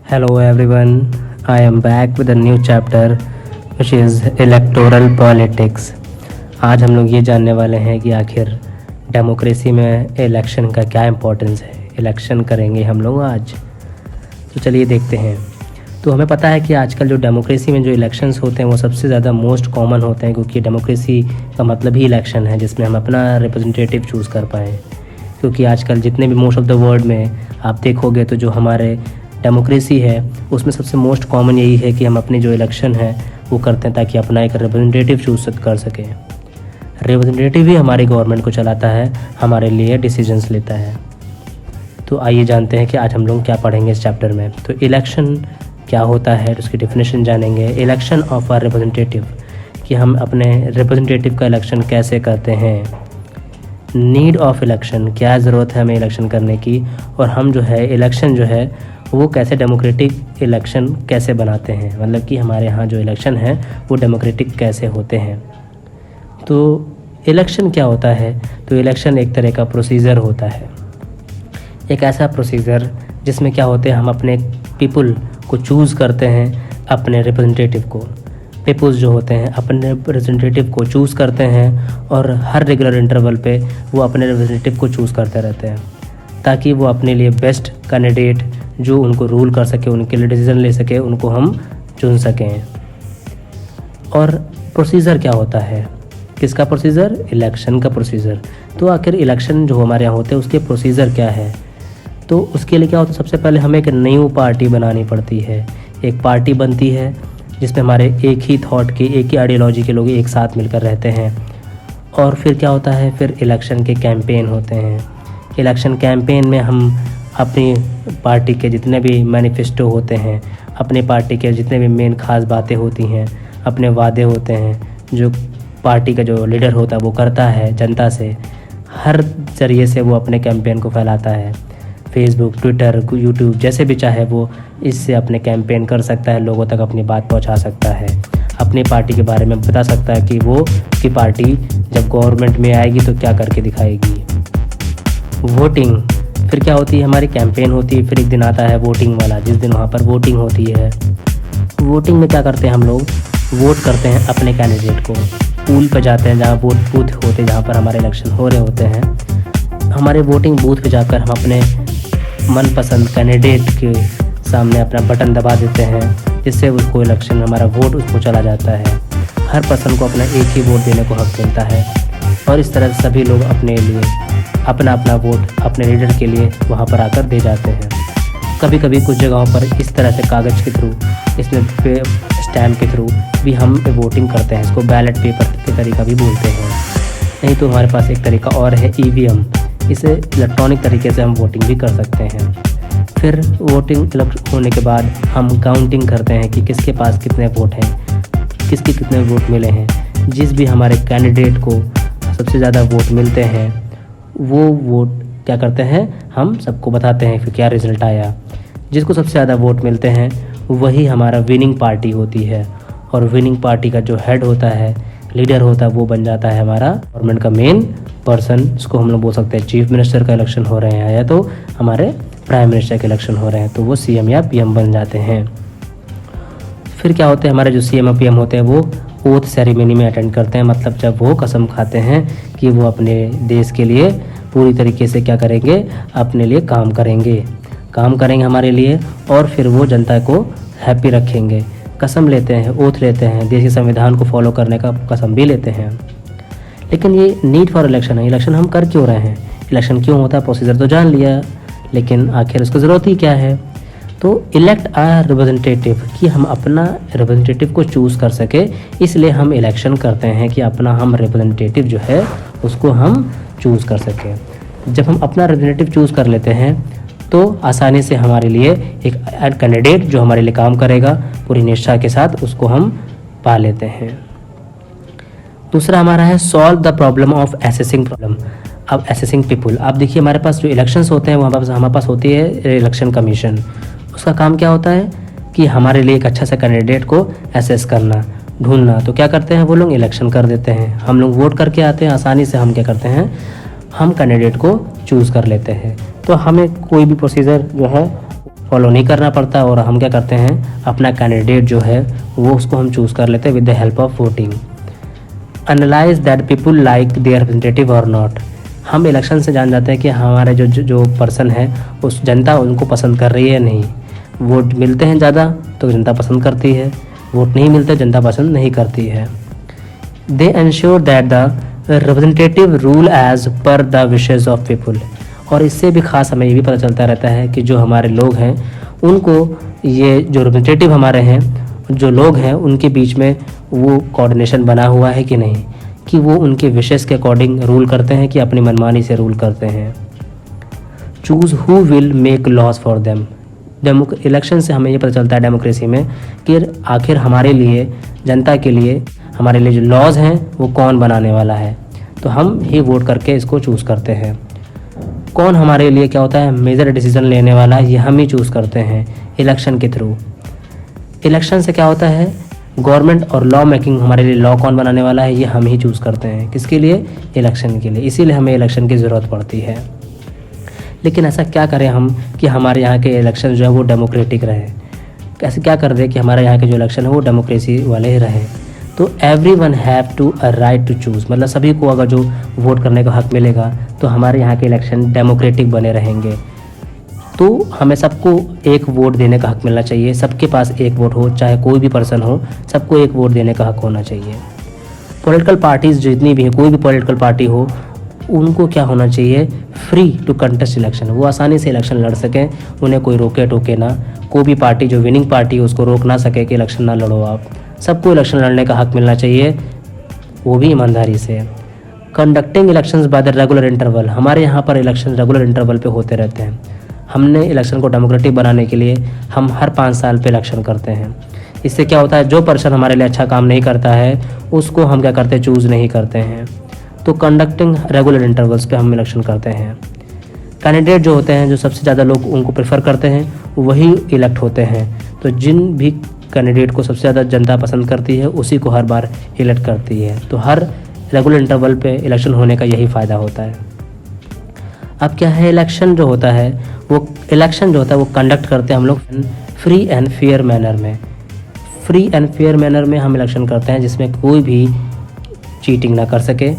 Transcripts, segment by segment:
Hello everyone, I am back with a new chapter which is electoral politics। आज हम लोग ये जानने वाले हैं कि आखिर डेमोक्रेसी में इलेक्शन का क्या इम्पोर्टेंस है। इलेक्शन करेंगे हम लोग आज, तो चलिए देखते हैं। तो हमें पता है कि आजकल जो डेमोक्रेसी में जो इलेक्शंस होते हैं वो सबसे ज़्यादा मोस्ट कॉमन होते हैं, क्योंकि डेमोक्रेसी का मतलब ही इलेक्शन है जिसमें हम अपना रिप्रेजेंटेटिव चूज़ कर पाएँ। क्योंकि आजकल जितने भी मोस्ट ऑफ द वर्ल्ड में आप देखोगे तो जो हमारे डेमोक्रेसी है उसमें सबसे मोस्ट कॉमन यही है कि हम अपनी जो इलेक्शन है वो करते हैं ताकि अपना एक रिप्रेजेंटेटिव चूज़ कर सकें। रिप्रेजेंटेटिव ही हमारी गवर्नमेंट को चलाता है, हमारे लिए डिसीजंस लेता है। तो आइए जानते हैं कि आज हम लोग क्या पढ़ेंगे इस चैप्टर में। तो इलेक्शन क्या होता है उसकी डेफिनेशन जानेंगे। इलेक्शन ऑफ आर रिप्रेजेंटेटिव, कि हम अपने रिप्रेजेंटेटिव का इलेक्शन कैसे करते हैं। नीड ऑफ इलेक्शन, क्या ज़रूरत है हमें इलेक्शन करने की, और हम जो है इलेक्शन जो है वो कैसे डेमोक्रेटिक इलेक्शन कैसे बनाते हैं, मतलब कि हमारे यहाँ जो इलेक्शन है वो डेमोक्रेटिक कैसे होते हैं। तो इलेक्शन क्या होता है, तो इलेक्शन एक तरह का प्रोसीजर होता है, एक ऐसा प्रोसीजर जिसमें क्या होते हैं हम अपने पीपल को चूज़ करते हैं, अपने रिप्रेजेंटेटिव को। पीपल्स जो होते हैं अपने रिप्रेजेंटेटिव को चूज़ करते हैं और हर रेगुलर इंटरवल पे वो अपने रिप्रेजेंटेटिव को चूज़ करते रहते हैं ताकि वो अपने लिए बेस्ट कैंडिडेट जो उनको रूल कर सके, उनके लिए डिसीजन ले सके, उनको हम चुन सकें। और प्रोसीजर क्या होता है, किसका प्रोसीजर, इलेक्शन का प्रोसीजर। तो आखिर इलेक्शन जो हमारे यहाँ होते हैं उसके प्रोसीजर क्या है, तो उसके लिए क्या होता है, सबसे पहले हमें एक न्यू पार्टी बनानी पड़ती है। एक पार्टी बनती है जिसमें हमारे एक ही थॉट के, एक ही आइडियोलॉजी के लोग एक साथ मिलकर रहते हैं। और फिर क्या होता है, फिर इलेक्शन के कैंपेन होते हैं। इलेक्शन कैंपेन में हम अपनी पार्टी के जितने भी मैनिफेस्टो होते हैं, अपनी पार्टी के जितने भी मेन खास बातें होती हैं, अपने वादे होते हैं, जो पार्टी का जो लीडर होता है वो करता है जनता से, हर ज़रिए से वो अपने कैंपेन को फैलाता है। फेसबुक, ट्विटर, यूट्यूब, जैसे भी चाहे वो इससे अपने कैंपेन कर सकता है, लोगों तक अपनी बात पहुंचा सकता है, अपनी पार्टी के बारे में बता सकता है कि वो की पार्टी जब गवर्नमेंट में आएगी तो क्या करके दिखाएगी। वोटिंग, फिर क्या होती है, हमारी कैंपेन होती है, फिर एक दिन आता है वोटिंग वाला, जिस दिन वहाँ पर वोटिंग होती है। वोटिंग में क्या करते हैं हम लोग, वोट करते हैं अपने कैंडिडेट को। पूल पर जाते हैं जहाँ वोट बूथ होते हैं, जहाँ पर हमारे इलेक्शन हो रहे होते हैं। हमारे वोटिंग बूथ पे जाकर हम अपने मनपसंद कैंडिडेट के सामने अपना बटन दबा देते हैं, जिससे उसको इलेक्शन हमारा वोट उसको चला जाता है। हर पर्सन को अपना एक ही वोट देने को हक मिलता है और इस तरह सभी लोग अपने लिए अपना अपना वोट अपने लीडर के लिए वहाँ पर आकर दे जाते हैं। कभी कभी कुछ जगहों पर इस तरह से कागज़ के थ्रू, इसमें स्टैम्प के थ्रू भी हम वोटिंग करते हैं। इसको बैलेट पेपर के तरीका भी बोलते हैं। नहीं तो हमारे पास एक तरीका और है EVM, इसे इलेक्ट्रॉनिक तरीके से हम वोटिंग भी कर सकते हैं। फिर वोटिंग होने के बाद हम काउंटिंग करते हैं कि किसके पास कितने वोट हैं, किसके कितने वोट मिले हैं। जिस भी हमारे कैंडिडेट को सबसे ज़्यादा वोट मिलते हैं वो वोट क्या करते हैं, हम सबको बताते हैं कि क्या रिज़ल्ट आया। जिसको सबसे ज़्यादा वोट मिलते हैं वही हमारा विनिंग पार्टी होती है, और विनिंग पार्टी का जो हेड होता है, लीडर होता है, वो बन जाता है हमारा गवर्नमेंट का मेन पर्सन। इसको हम लोग बोल सकते हैं चीफ मिनिस्टर का इलेक्शन हो रहे हैं या तो हमारे प्राइम मिनिस्टर के इलेक्शन हो रहे हैं तो वो CM या PM बन जाते हैं। फिर क्या होते हैं, हमारे जो CM और PM होते हैं वो ओथ सेरेमनी में अटेंड करते हैं, मतलब जब वो कसम खाते हैं कि वो अपने देश के लिए पूरी तरीके से क्या करेंगे, अपने लिए काम करेंगे हमारे लिए, और फिर वो जनता को हैप्पी रखेंगे। कसम लेते हैं, ओथ लेते हैं, देश के संविधान को फॉलो करने का कसम भी लेते हैं। लेकिन ये नीड फॉर इलेक्शन है, इलेक्शन हम कर क्यों रहे हैं, इलेक्शन क्यों होता है, प्रोसीजर तो जान लिया, लेकिन आखिर उसकी ज़रूरत ही क्या है। तो इलेक्ट आर रिप्रेजेंटेटिव, कि हम अपना रिप्रेजेंटेटिव को चूज़ कर सके, इसलिए हम इलेक्शन करते हैं कि अपना हम रिप्रेजेंटेटिव जो है उसको हम चूज़ कर सकें। जब हम अपना रिप्रेजेंटेटिव चूज़ कर लेते हैं तो आसानी से हमारे लिए एक कैंडिडेट जो हमारे लिए काम करेगा पूरी निष्ठा के साथ, उसको हम पा लेते हैं। दूसरा हमारा है solve the problem of assessing problem. अब एसेसिंग पीपल, आप देखिए हमारे पास जो इलेक्शंस होते हैं वहाँ पर हमारे पास होती है इलेक्शन कमीशन। उसका काम क्या होता है कि हमारे लिए एक अच्छा सा कैंडिडेट को एसेस करना, ढूंढना। तो क्या करते हैं वो लोग, इलेक्शन कर देते हैं, हम लोग वोट करके आते हैं, आसानी से हम क्या करते हैं, हम कैंडिडेट को चूज़ कर लेते हैं। तो हमें कोई भी प्रोसीजर जो है फॉलो नहीं करना पड़ता और हम क्या करते हैं, अपना कैंडिडेट जो है वो उसको हम चूज़ कर लेते हैं with the help of voting. Analyse that people like their representative और नॉट। हम इलेक्शन से जान जाते हैं कि हमारे जो पर्सन है उस जनता उनको पसंद कर रही है या नहीं। वोट मिलते हैं ज़्यादा तो जनता पसंद करती है, वोट नहीं मिलते जनता पसंद नहीं करती है। They ensure that the representative rule as per the wishes of people. और इससे भी खास हमें ये भी पता चलता रहता है कि जो हमारे लोग हैं उनको ये जो रिप्रेजेंटेटिव हमारे हैं, जो लोग हैं उनके बीच में वो कोऑर्डिनेशन बना हुआ है कि नहीं, कि वो उनके विशेज़ के अकॉर्डिंग रूल करते हैं कि अपनी मनमानी से रूल करते हैं। Choose who will make laws for them. Election से हमें ये पता चलता है डेमोक्रेसी में कि आखिर हमारे लिए, जनता के लिए, हमारे लिए जो लॉज हैं वो कौन बनाने वाला है। तो हम ही वोट करके इसको चूज़ करते हैं। कौन हमारे लिए क्या होता है मेजर डिसीजन लेने वाला, ये हम ही चूज़ करते हैं इलेक्शन के थ्रू। इलेक्शन से क्या होता है, गवर्नमेंट और लॉ मेकिंग, हमारे लिए लॉ कौन बनाने वाला है ये हम ही चूज़ करते हैं। किसके लिए, इलेक्शन के लिए। इसीलिए हमें इलेक्शन की ज़रूरत पड़ती है। लेकिन ऐसा क्या करें हम कि हमारे यहाँ के इलेक्शन जो है वो डेमोक्रेटिक रहे। कैसे क्या कर दें कि हमारे यहाँ के जो इलेक्शन है वो डेमोक्रेसी वाले ही रहें। तो everyone have to a right to choose, मतलब सभी को अगर जो वोट करने का हक मिलेगा तो हमारे यहाँ के इलेक्शन डेमोक्रेटिक बने रहेंगे। तो हमें सबको एक वोट देने का हक मिलना चाहिए। सबके पास एक वोट हो, चाहे कोई भी पर्सन हो, सबको एक वोट देने का हक होना चाहिए। पॉलिटिकल पार्टीज़ जितनी भी हैं, कोई भी पॉलिटिकल पार्टी हो, उनको क्या होना चाहिए, फ्री टू कंटेस्ट इलेक्शन। वो आसानी से इलेक्शन लड़ सकें, उन्हें कोई रोके टोके ना। कोई भी पार्टी जो विनिंग पार्टी है उसको रोक ना सके कि इलेक्शन ना लड़ो आप। सबको इलेक्शन लड़ने का हक मिलना चाहिए, वो भी ईमानदारी से। Conducting elections by the regular interval. हमारे यहाँ पर इलेक्शन रेगुलर इंटरवल पे होते रहते हैं। हमने इलेक्शन को डेमोक्रेटिक बनाने के लिए हम हर 5 साल पे इलेक्शन करते हैं। इससे क्या होता है, जो पर्सन हमारे लिए अच्छा काम नहीं करता है उसको हम क्या करते हैं, चूज़ नहीं करते हैं। तो कंडक्टिंग रेगुलर इंटरवल्स पे हम इलेक्शन करते हैं। कैंडिडेट जो होते हैं, जो सबसे ज़्यादा लोग उनको प्रेफर करते हैं, वही इलेक्ट होते हैं। तो जिन भी कैंडिडेट को सबसे ज़्यादा जनता पसंद करती है उसी को हर बार इलेक्ट करती है। तो हर रेगुलर इंटरवल पे इलेक्शन होने का यही फ़ायदा होता है। अब क्या है, इलेक्शन जो होता है वो कंडक्ट करते हैं हम लोग फ्री एंड फेयर मैनर में। फ्री एंड फेयर मैनर में हम इलेक्शन करते हैं जिसमें कोई भी चीटिंग ना कर सके,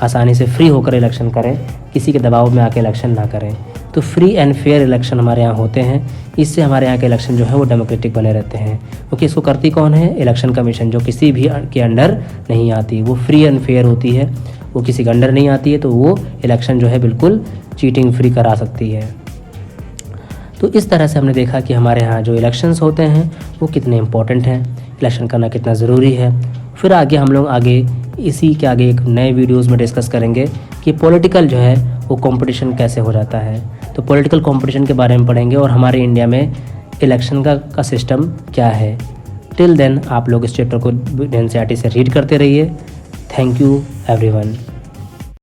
आसानी से फ्री होकर इलेक्शन करें, किसी के दबाव में आके इलेक्शन ना करें। तो फ्री एंड फेयर इलेक्शन हमारे यहाँ होते हैं। इससे हमारे यहाँ के इलेक्शन जो है वो डेमोक्रेटिक बने रहते हैं। क्योंकि इसको करती कौन है, इलेक्शन कमीशन, जो किसी भी के अंडर नहीं आती। वो फ्री एंड फेयर होती है, वो किसी के अंडर नहीं आती है। तो वो इलेक्शन जो है बिल्कुल चीटिंग फ्री करा सकती है। तो इस तरह से हमने देखा कि हमारे यहाँ जो इलेक्शंस होते हैं वो कितने इंपॉर्टेंट हैं, इलेक्शन करना कितना ज़रूरी है। फिर आगे हम लोग इसी के आगे एक नए वीडियोस में डिस्कस करेंगे कि पॉलिटिकल जो है वो कंपटीशन कैसे हो जाता है। तो पॉलिटिकल कंपटीशन के बारे में पढ़ेंगे और हमारे इंडिया में इलेक्शन का सिस्टम क्या है। टिल देन आप लोग इस चैप्टर को NCERT से रीड करते रहिए। Thank you everyone.